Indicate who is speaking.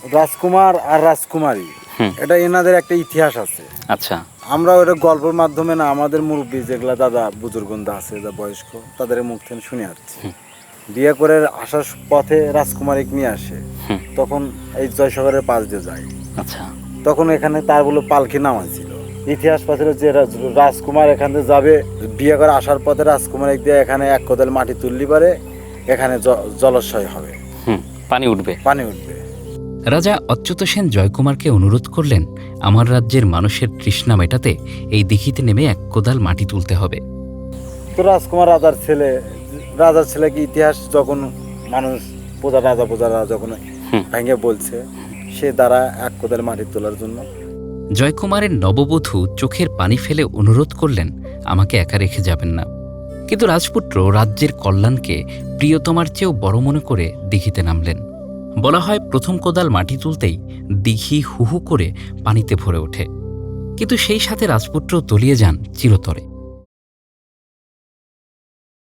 Speaker 1: রাজকুমার আর রাজকুমারী, এটা এনাদের একটা ইতিহাস আছে।
Speaker 2: আচ্ছা।
Speaker 1: আমরা ওটা গল্পের মাধ্যমে না, আমাদের মুরব্বী যেগুলা দাদা বুজুর্গন্দা আছে, যা বয়স্ক, তাদের মুখ থেকে শুনে আসছি। বিয়ে করে আসার পথে রাজকুমারীকে নিয়ে আসে, তখন এই জয়সাগরের পাশ দিয়ে যায়।
Speaker 2: আচ্ছা।
Speaker 1: তখন এখানে তার বলে পালকি নামাইছিল। ইতিহাস পাচ্ছিল যে রাজকুমার এখান থেকে যাবে, বিয়ে করে আসার পথে রাজকুমার দিয়ে এখানে এক কোদাল মাটি তুললি পারে, এখানে জলাশয় হবে,
Speaker 2: পানি উঠবে।
Speaker 1: পানি উঠবে।
Speaker 3: রাজা অচ্যুত সেন জয়কুমারকে অনুরোধ করলেন, আমার রাজ্যের মানুষের তৃষ্ণা মেটাতে এই দিঘিতে নেমে এক কোদাল মাটি তুলতে হবে।
Speaker 1: তো রাজকুমার রাজার ছেলেকে ইতিহাস যখন মানুষ প্রজারা যখন ভেঙে বলছে, সে দ্বারা এক কোদাল মাটি তোলার জন্য।
Speaker 3: জয়কুমারের নববধূ চোখের পানি ফেলে অনুরোধ করলেন, আমাকে একা রেখে যাবেন না। কিন্তু রাজপুত্র রাজ্যের কল্যাণকে প্রিয়তমার চেয়েও বড় মনে করে দিঘিতে নামলেন। বলা হয় প্রথম কোদাল মাটি তুলতেই দিঘি হুহু করে পানিতে ভরে ওঠে, কিন্তু সেই সাথে রাজপুত্র তলিয়ে যান চিরতরে।